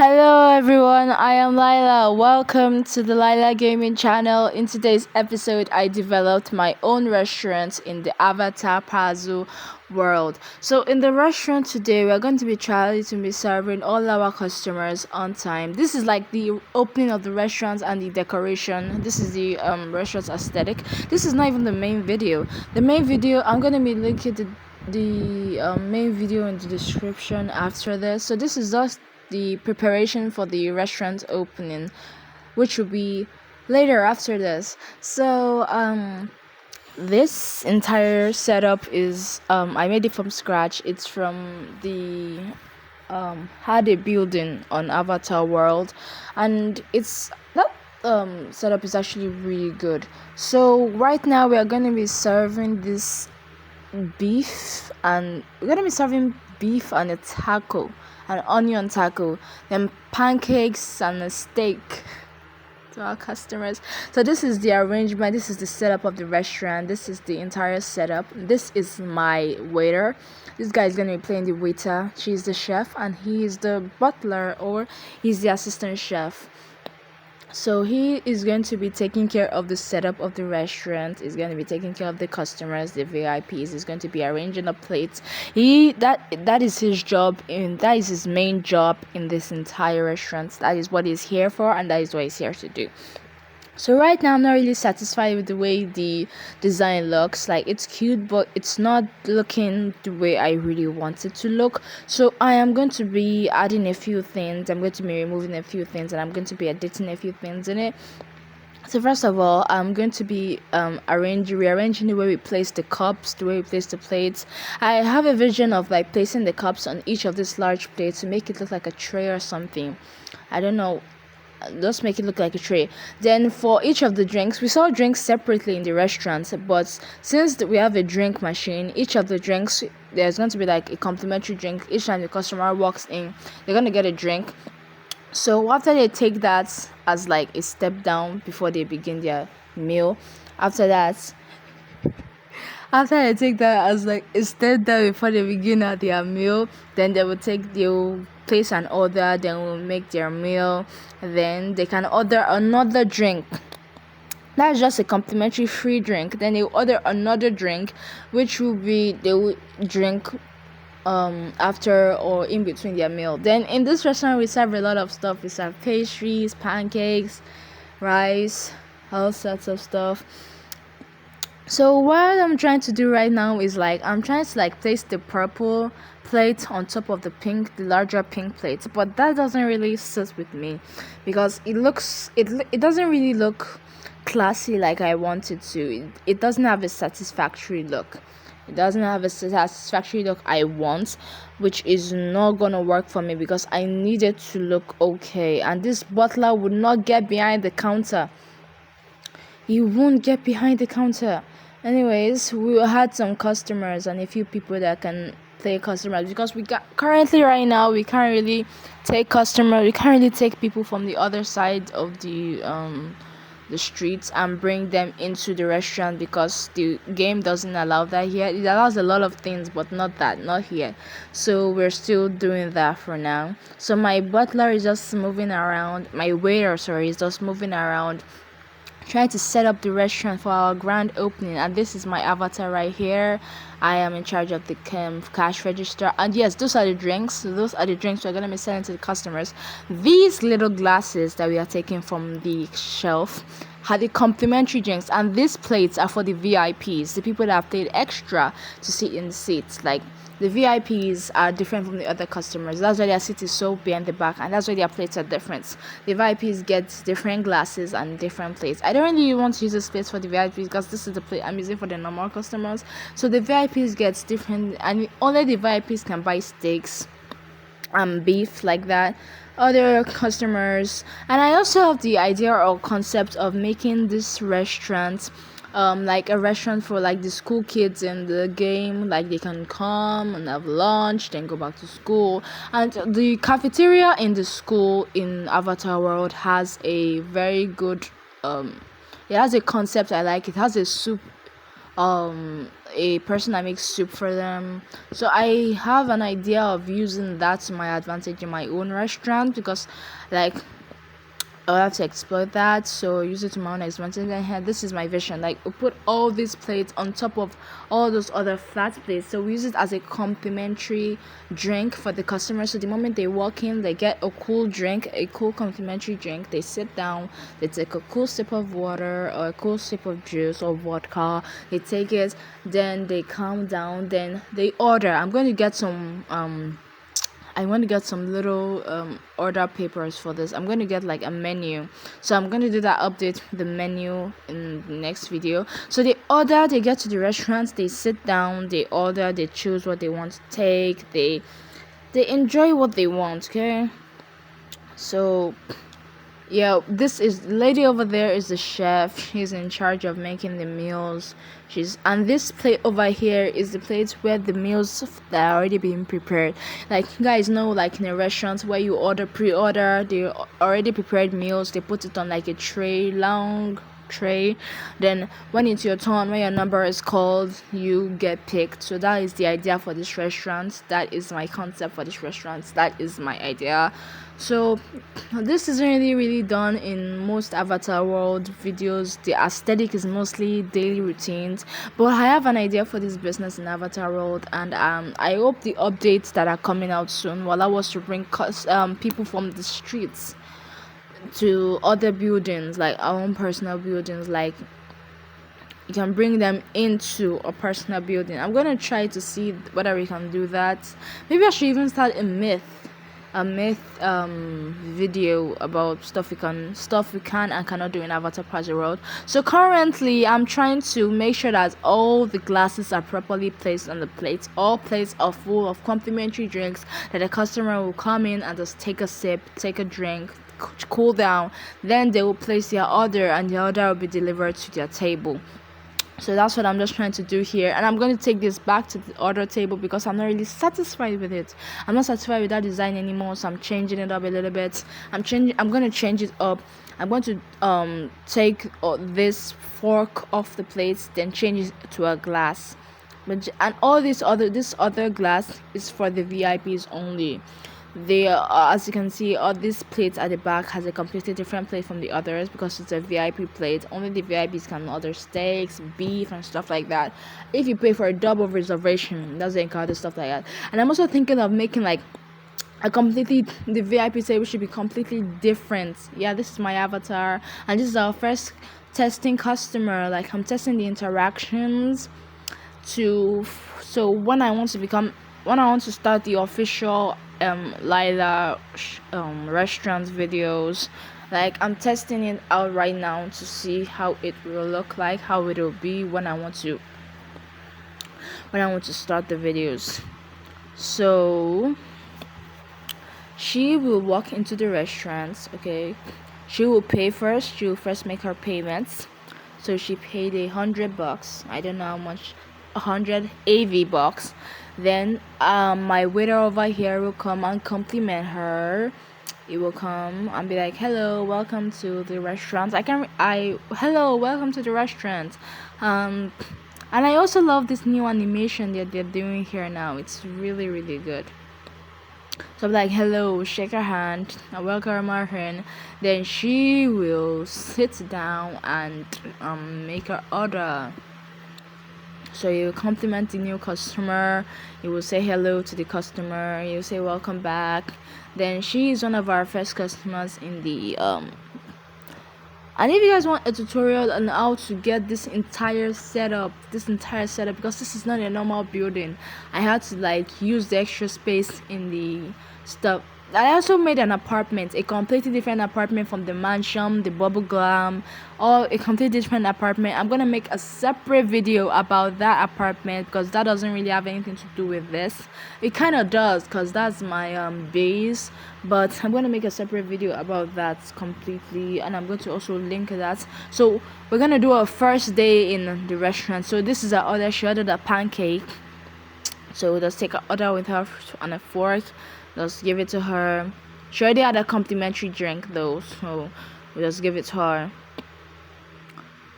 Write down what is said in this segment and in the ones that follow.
Hello everyone, I am Lila. Welcome to the Lila Gaming channel. In today's episode, I developed my own restaurant in the Avatar Puzzle world. So in the restaurant today, we're going to be trying to be serving all our customers on time. This is like the opening of the restaurant and the decoration. This is the restaurant's aesthetic. This is not even the main video. The main video, I'm going to be linking the main video in the description after this. So this is just the preparation for the restaurant opening, which will be later after this. So this entire setup is I made it from scratch. It's from the had a building on Avatar World, and it's that setup is actually really good. So right now we are going to be serving this beef, and we're going to be serving beef and a taco, an onion taco, then pancakes and a steak to our customers. So this is the arrangement, this is the setup of the restaurant, this is the entire setup. This is my waiter. This guy is going to be playing the waiter. She's the chef and he is the butler, or he's the assistant chef. So he is going to be taking care of the setup of the restaurant. He's going to be taking care of the customers, the VIPs. He's going to be arranging the plates. That is his job, and that is his main job in this entire restaurant. That is what he's here for, and that is what he's here to do. So right now I'm not really satisfied with the way the design looks. Like, it's cute, but it's not looking the way I really want it to look. So I am going to be adding a few things. I'm going to be removing a few things, and I'm going to be editing a few things in it. So first of all, I'm going to be rearranging the way we place the cups, the way we place the plates. I have a vision of like placing the cups on each of these large plates to make it look like a tray or something. I don't know, just make it look like a tray. Then for each of the drinks, we sell drinks separately in the restaurant, but since we have a drink machine, each of the drinks, there's going to be like a complimentary drink. Each time the customer walks in, they're going to get a drink. So after they take that as like a step down before they begin their meal, after they take that as like a step down before they begin their meal, then they'll place an order, then will make their meal, then they can order another drink. That's just a complimentary free drink. Then they order another drink, which will be they will drink after or in between their meal. Then in this restaurant we serve a lot of stuff. We serve pastries, pancakes, rice, all sorts of stuff. So what I'm trying to do right now is like I'm trying to like place the purple plate on top of the larger pink plate, but that doesn't really sit with me because it doesn't really look classy like I want it to. It doesn't have a satisfactory look. It doesn't have a satisfactory look I want, which is not gonna work for me because I need it to look okay. And this butler would not get behind the counter. He won't get behind the counter. Anyways, we had some customers and a few people that can play customers because we can't really take customers. We can't really take people from the other side of the streets and bring them into the restaurant because the game doesn't allow that here. It allows a lot of things, but not here. So we're still doing that for now. So my butler is just moving around. My waiter, is just moving around, trying to set up the restaurant for our grand opening. And this is my avatar right here. I am in charge of the cash register, and yes, those are the drinks we're going to be selling to the customers. These little glasses that we are taking from the shelf had the complimentary drinks, and these plates are for the VIPs, the people that have paid extra to sit in the seats. Like, the VIPs are different from the other customers. That's why their seat is so behind the back, and that's why their plates are different. The VIPs get different glasses and different plates. I don't really want to use this plate for the VIPs because this is the plate I'm using for the normal customers. So the VIPs get different, and only the VIPs can buy steaks and beef like that. Other customers, and I also have the idea or concept of making this restaurant like a restaurant for like the school kids in the game. Like, they can come and have lunch, then go back to school. And the cafeteria in the school in Avatar World has a very good it has a concept I like. It has a soup a person that makes soup for them. So I have an idea of using that to my advantage in my own restaurant, because like I'll have to exploit that, so use it to my own advantage. And here, this is my vision. Like, we put all these plates on top of all those other flat plates. So we use it as a complimentary drink for the customers. So the moment they walk in, they get a cool drink, a cool complimentary drink. They sit down, they take a cool sip of water or a cool sip of juice or vodka. They take it, then they calm down, then they order. I want to get some little order papers for this. I'm going to get like a menu. So I'm going to do that update the menu in the next video. So they order, they get to the restaurant, they sit down, they order, they choose what they want to take, they enjoy what they want, okay? So yeah, this is lady over there is the chef. She's in charge of making the meals. And this plate over here is the plate where the meals that are already being prepared. Like, you guys know, like in a restaurant where you pre-order the already prepared meals, they put it on like a long tray. Then when it's your turn, when your number is called, you get picked. So that is the idea for this restaurant. That is my concept for this restaurant. That is my idea. So this is really done in most Avatar World videos. The aesthetic is mostly daily routines, but I have an idea for this business in Avatar World, and I hope the updates that are coming out soon will allow us to bring people from the streets to other buildings, like our own personal buildings. Like, you can bring them into a personal building. I'm gonna try to see whether we can do that. Maybe I should even start a myth video about stuff we can and cannot do in Avatar Project World. So currently I'm trying to make sure that all the glasses are properly placed on the plates. All plates are full of complimentary drinks, that the customer will come in and just take a sip, take a drink, cool down, then they will place their order and the order will be delivered to their table. So that's what I'm just trying to do here, and I'm going to take this back to the order table because I'm not really satisfied with it. I'm not satisfied with that design anymore, so I'm changing it up a little bit. I'm going to change it up. I'm going to take this fork off the plates, then change it to a glass. And all this other glass is for the VIPs only. As you can see, all these plates at the back has a completely different plate from the others because it's a VIP plate. Only the VIPs can order steaks, beef, and stuff like that. If you pay for a double reservation, doesn't encounter stuff like that. And I'm also thinking of making like the VIP table should be completely different. Yeah, this is my avatar, and this is our first testing customer. Like, I'm testing the interactions so when I want to start the official Lila restaurant videos, like, I'm testing it out right now to see how it will look like, how it will be when I want to start the videos. So she will walk into the restaurant, okay? She will pay first. She will first make her payments. So she paid $100. I don't know how much. 100 AV bucks. Then my waiter over here will come and compliment her. He will come and be like, hello, welcome to the restaurant. Hello, welcome to the restaurant. And I also love this new animation that they're doing here now. It's really good. So I'm like, hello, shake her hand, I welcome her in. Then she will sit down and make her order. So you compliment the new customer, you will say hello to the customer, you say welcome back. Then she is one of our first customers in the and if you guys want a tutorial on how to get this entire setup, because this is not a normal building, I had to like use the extra space in the stuff. I also made an apartment, a completely different apartment from the mansion, the bubble glam, or a completely different apartment. I'm gonna make a separate video about that apartment because that doesn't really have anything to do with this. It kind of does because that's my base, but I'm gonna make a separate video about that completely, and I'm going to also link that. So we're gonna do a first day in the restaurant. So this is our order. She ordered a pancake, so we'll just take an order with her on a fork. Let's give it to her. She already had a complimentary drink though, so we'll just give it to her.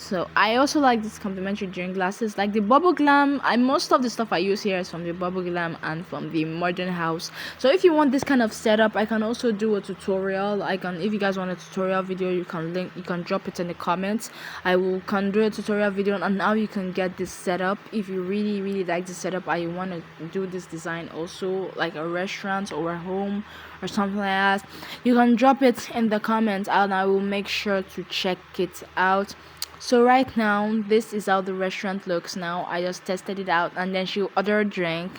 So I also like this complimentary drink glasses, like the bubble glam. I most of the stuff I use here is from the bubble glam and from the modern house. So if you want this kind of setup, I can also do a tutorial. I can, if you guys want a tutorial video, you can drop it in the comments. I will can do a tutorial video on how you can get this setup. If you really like the setup, I want to do this design also, like a restaurant or a home or something like that, you can drop it in the comments and I will make sure to check it out. So right now, this is how the restaurant looks now. I just tested it out, and then she will order a drink.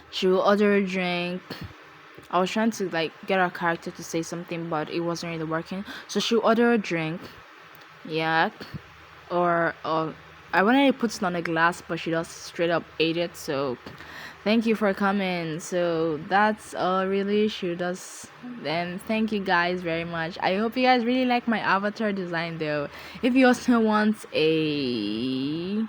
She will order a drink. I was trying to like get our character to say something, but it wasn't really working. So she'll order a drink. Yeah. Or I wanted to put it on a glass, but she just straight up ate it. So thank you for coming. So that's all really she does. Then thank you guys very much. I hope you guys really like my avatar design though. If you also want a